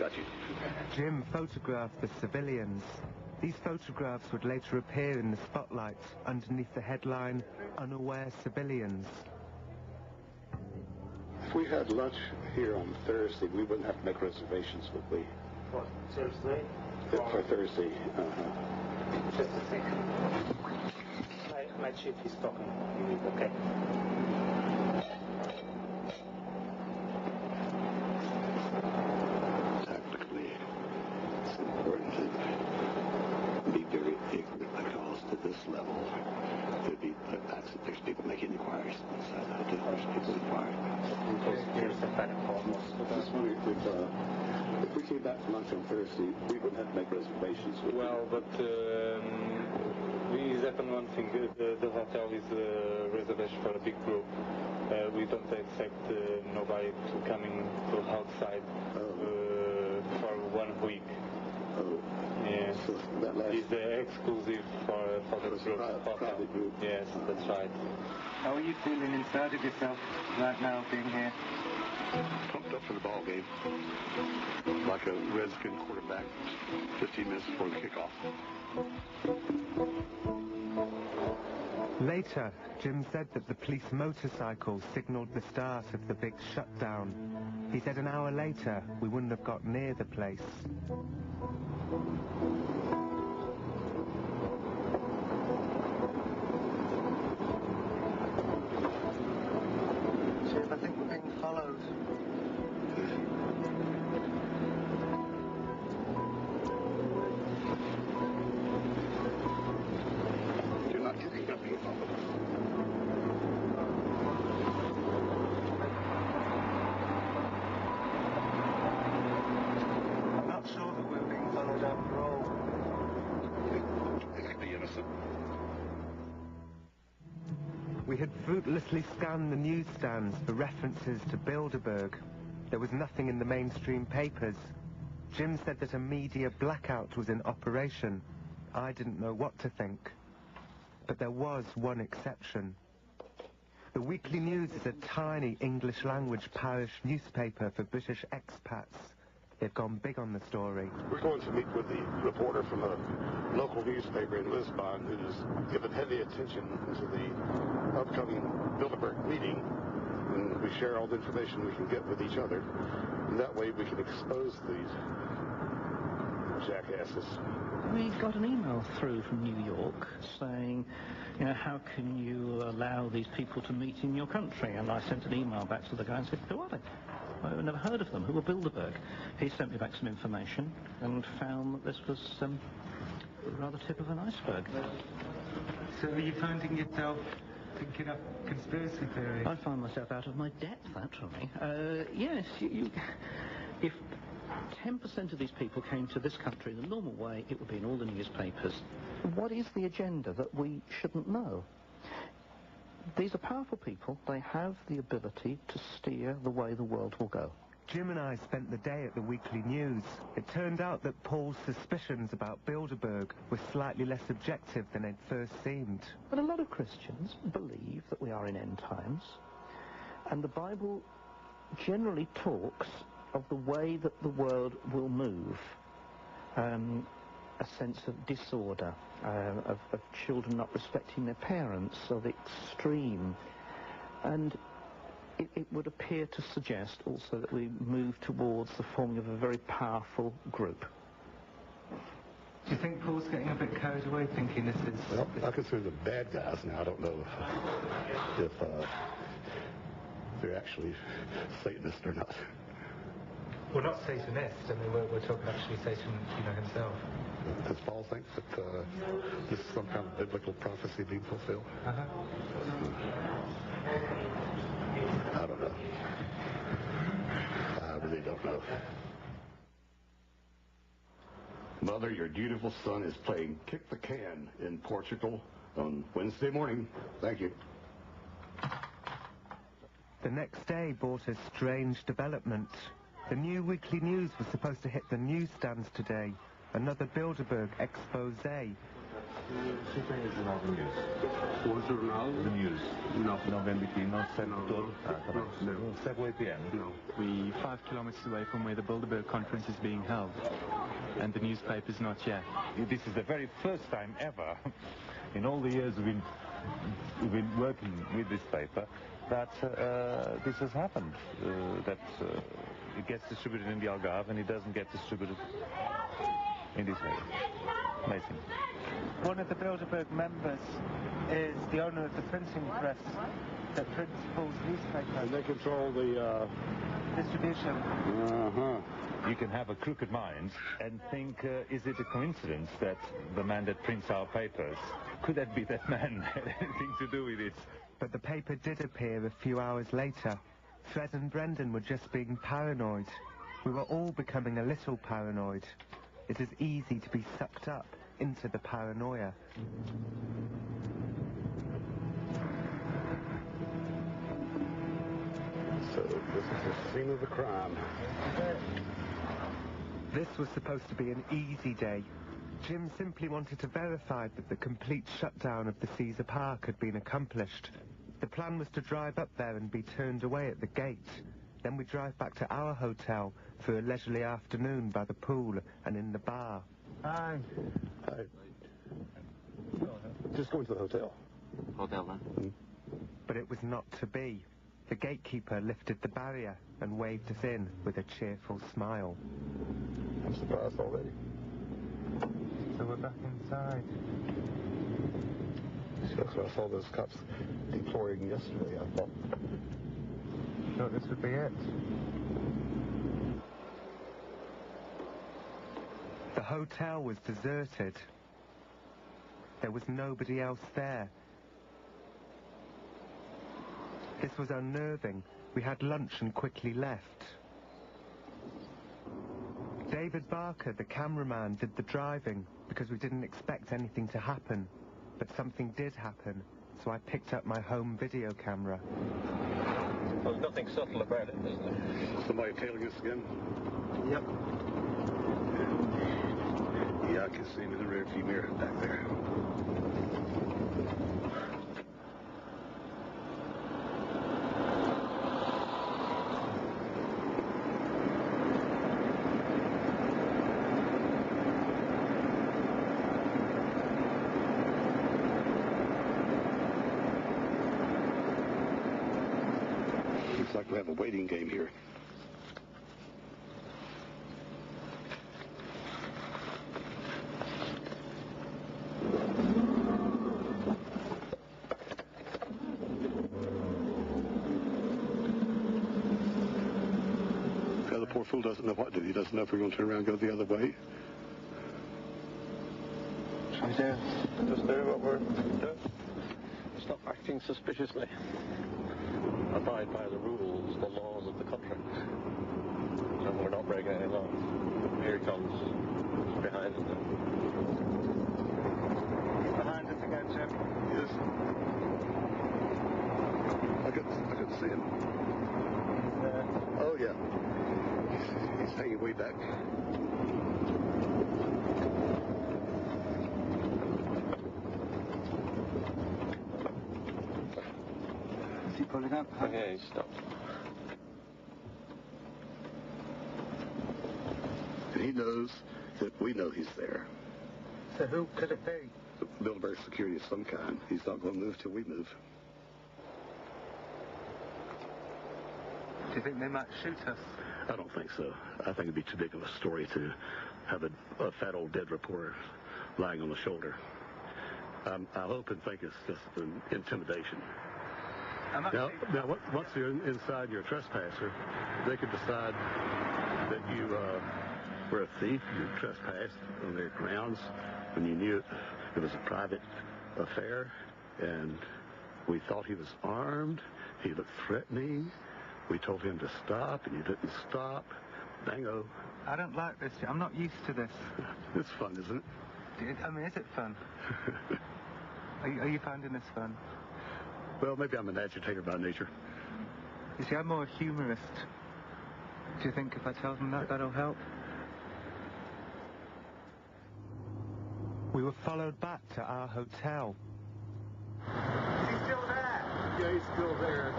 Got you. Jim photographed the civilians. These photographs would later appear in the spotlight underneath the headline, Unaware Civilians. If we had lunch here on Thursday, we wouldn't have to make reservations, would we? What, Thursday? For Thursday, Just a second. My chief is talking. Okay. Tactically, it's important to be very ignorant because to this level, there's people making inquiries. There's people inquiring. Here's the fact almost. Just wondering if we came back for lunch on Thursday, we wouldn't have to make reservations. Well, but is happened one thing. The hotel is a reservation for a big group. We don't accept nobody to coming to outside for 1 week. Oh. Yes. So that last... It's exclusive for the private group. Yes, that's right. How are you feeling inside of yourself right now, being here? Pumped up for the ball game. Like a Redskin quarterback 15 minutes before the kickoff. Later, Jim said that the police motorcycle signalled the start of the big shutdown. He said an hour later, we wouldn't have got near the place. Chief, I think we're being followed. You're not getting up being followed. I'm not sure that we're being followed after all. It could be innocent. We had fruitlessly scanned the newsstands for references to Bilerberg. There was nothing in the mainstream papers. Jim said that a media blackout was in operation. I didn't know what to think. But there was one exception. The Weekly News is a tiny English-language parish newspaper for British expats. They've gone big on the story. We're going to meet with the reporter from a local newspaper in Lisbon who's given heavy attention to the upcoming Bilerberg meeting. And we share all the information we can get with each other. And that way we can expose these jackasses. We got an email through from New York saying, how can you allow these people to meet in your country? And I sent an email back to the guy and said, who are they? I've never heard of them. Who are Bilerberg? He sent me back some information and found that this was rather tip of an iceberg. So are you finding yourself thinking up conspiracy theories? I find myself out of my depth, actually. Yes, if 10% of these people came to this country in the normal way, it would be in all the newspapers. What is the agenda that we shouldn't know? These are powerful people. They have the ability to steer the way the world will go. Jim and I spent the day at the Weekly News. It turned out that Paul's suspicions about Bilerberg were slightly less objective than it first seemed. But a lot of Christians believe that we are in end times, and the Bible generally talks of the way that the world will move. A sense of disorder, of children not respecting their parents, of extreme. And it would appear to suggest also that we move towards the forming of a very powerful group. Do you think Paul's getting a bit carried away thinking this is... Well, I consider them bad guys now. I don't know if they're actually Satanists or not. Well, not Satanists. I mean, we're talking actually Satan, himself. Does Paul think that this is some kind of biblical prophecy being fulfilled? Uh-huh. I don't know. I really don't know. Mother, your dutiful son is playing kick the can in Portugal on Wednesday morning. Thank you. The next day brought a strange development. The new Weekly News was supposed to hit the newsstands today. Another Bilerberg expose. CP's não de news. O jornal? The news. Não. Não vem daqui, não segue todo. Ah, tá bem. Não segue o APN. Não. We're 5 kilometers away from where the Bilerberg conference is being held, and the newspaper's not yet. This is the very first time ever, in all the years we've been working with this paper, that this has happened. That it gets distributed in the Algarve and it doesn't get distributed in this area. Amazing. One of the Bilerberg members is the owner of the printing press that prints Paul's newspaper. And they control the Distribution. You can have a crooked mind and think, is it a coincidence that the man that prints our papers, could that be that man had anything to do with it? But the paper did appear a few hours later. Fred and Brendan were just being paranoid. We were all becoming a little paranoid. It is easy to be sucked up into the paranoia. So this is the scene of the crime. This was supposed to be an easy day. Jim simply wanted to verify that the complete shutdown of the Caesar Park had been accomplished. The plan was to drive up there and be turned away at the gate. Then we'd drive back to our hotel for a leisurely afternoon by the pool and in the bar. Hi. Just going to the hotel. Hotel, then? But it was not to be. The gatekeeper lifted the barrier and waved us in with a cheerful smile. I'm surprised already. So we're back inside. That's what I saw those cops deploying yesterday, I thought. Thought this would be it. The hotel was deserted. There was nobody else there. This was unnerving. We had lunch and quickly left. David Barker, the cameraman, did the driving because we didn't expect anything to happen. But something did happen, so I picked up my home video camera. Well, there's nothing subtle about it, is there? Somebody tailing us again? Yep. Yeah, I can see him in the rear view mirror back there. Looks like we have a waiting game here. The other poor fool doesn't know what to do. He doesn't know if we're going to turn around and go the other way. Shall we do? Just do what we're doing. Stop acting suspiciously. Abide by the rules, the laws of the country. And we're not breaking any laws. Here he comes. Behind us. Behind us again, Jim. Yes. I couldn't see him. Oh, yeah. He's hanging way back. Is he pulling up? Okay, stop. And he knows that we know he's there. So who could it be? Bilerberg security of some kind. He's not going to move till we move. Do you think they might shoot us? I don't think so. I think it'd be too big of a story to have a fat old dead reporter lying on the shoulder. I hope and think it's just an intimidation. Now, once you're inside your trespasser, they could decide that you were a thief, you trespassed on their grounds when you knew it was a private affair, and we thought he was armed, he looked threatening, we told him to stop, and he didn't stop. Bango. I don't like this. I'm not used to this. It's fun, isn't it? I mean, is it fun? Are you finding this fun? Well, maybe I'm an agitator by nature. You see, I'm more a humorist. Do you think if I tell them that, that'll help? We We were followed back to our hotel. Is he still there? Yeah, he's still there.